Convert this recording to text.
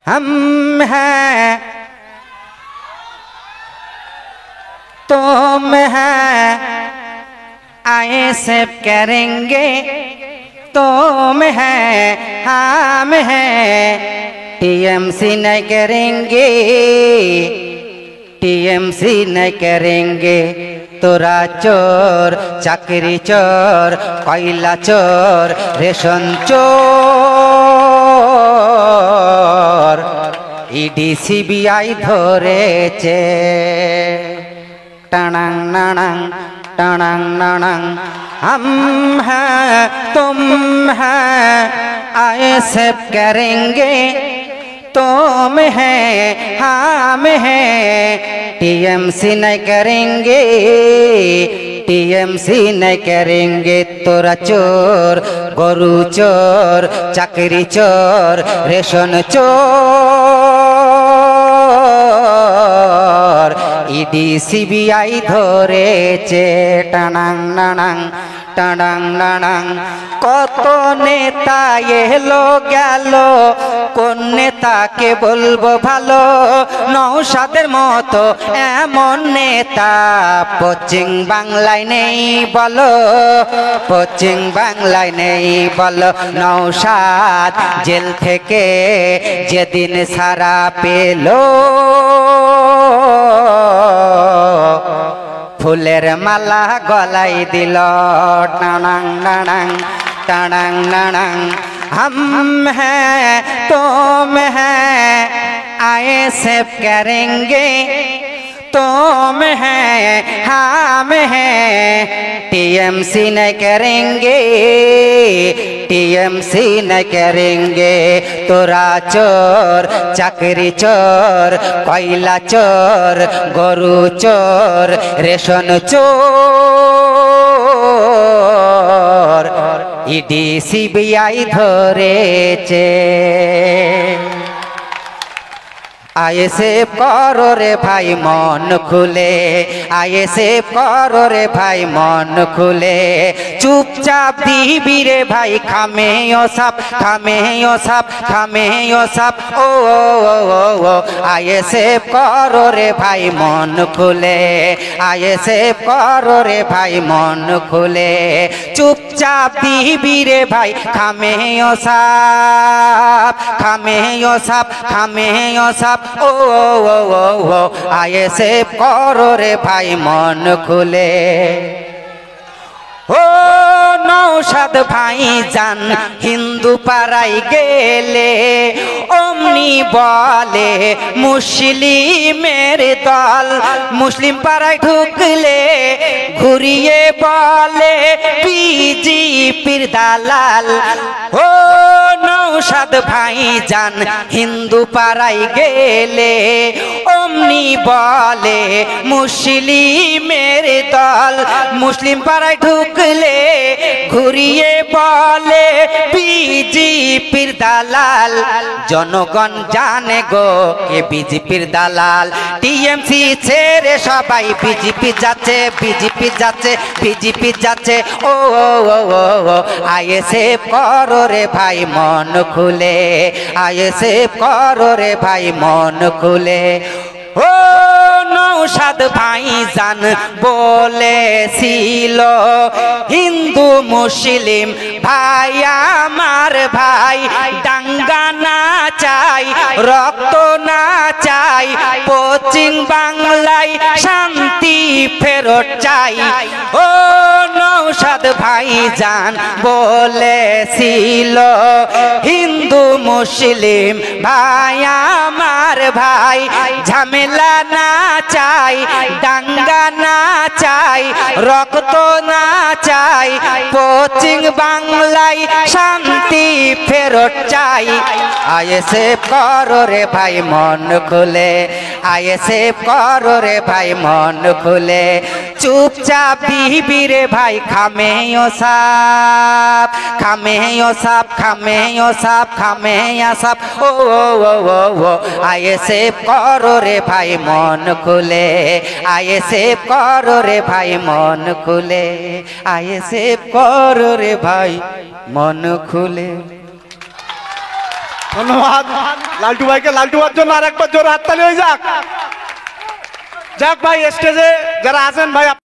हम हैं तुम हैं आए सब करेंगे तुम हैं हम हैं टीएमसी नहीं करेंगे टीएमसी नहीं करेंगे तोरा चोर चाकरी चोर कोयला चोर रेशन चोर ईडी सीबीआई धरेছে টানাং নানাং টানাং নানাং हम हैं तुम हैं आए सब करेंगे तुम हैं हम हैं टीएमसी नहीं करेंगे टीएमसी नहीं करेंगे तोरा चोर गरु चोर चाकरी चोर रेशन चोर ईडी सीबीआई धरेছে টানাং নানাং টানাং নানাং কত নেতা এলো গেল কোন নেতাকে বলবো ভালো নওশাদের মতো এমন নেতা পশ্চিম বাংলায় নেই বলো পশ্চিম বাংলায় নেই বলো নওশাদ জেল থেকে যেদিন ছাড়া পেলো ফুলের মালা গলায় দিল টানাং নানাং টানাং নানাং हम हैं तुम हैं आए सब करेंगे तुम हैं हम हैं टीएमसी नहीं करेंगे टीएमसी नहीं करेंगे तोरा चोर चाकरी चोर कोयला चोर गरु चोर रेशन चोर ईडी सीबीआई धरेছে आए सेव करो रे भाई मन खुले आए सेव करो रे भाई मन खुले चुपचाप दीबी रे भाई खामे ओ साप खामे ओ साप खामे ओ साप ओ आए सेव करो रे भाई मन खुले आए सेव करो रे भाई मन खुले चुपचाप दीबी रे भाई खामे ओ साप खामे ओ साप खामे ओ साप ओ आए सेव करो रे भाई मन खुले ओ नौशाद भाई जान हिंदू पाड़ाय गेले ओमनी बोले मुस्लिमेर दल मुस्लिम पाड़ाय ढुकले घुरिए बोले बीजेपीर दालाल ओ नौशाद भाई जान हिंदू पाड़ाय गेले ओमनी बोले मुस्लिमेर दल मुस्लिम पाड़ाय ढुकले घुरिए बोले बीजेपीर दालाल जनगण जाने गो के बीजेपीर दालाल टीएमसी ছেড়ে সবাই बीजेपी যাচ্ছে बीजेपी যাচ্ছে बीजेपी যাচ্ছে ओ आए सेव करो रे भाई मन खुले आए सेव करो रे भाई मन खुले ओ नौशाद भाई जान বলেছিল হিন্দু মুসলিম ভাই আমার ভাই দাঙ্গা না চাই রক্ত না চাই পশ্চিম বাংলায় শান্তি ফেরত চাই ও নওশাদ ভাই জান বলেছিল হিন্দু মুসলিম ভাই আমার ভাই ঝামেলা না চাই দাঙ্গা না চাই রক্ত না চাই পশ্চিম বাংলায় শান্তি ফেরত চাই আয়ে সেভ করো রে ভাই মন খুলে আয়ে সেভ করো রে ভাই মন খুলে চুপচাপ দিবি রে ভাই খামে ও সাপ খামে ও সাপ খামে ও সাপ খামে ও সাপ ও আয়ে সেভ করো রে ভাই মন খুলে আয়ে সেভ করো রে ভাই মন খুলে আয়ে সেভ করো রে ভাই মন খুলে ধন্যবাদ লালটু ভাইকে। লালটু ভাইয়ের জন্য আরেকবার জোরে হাততালি হয়ে যাক। যাক ভাই, স্টেজে যারা আছেন ভাই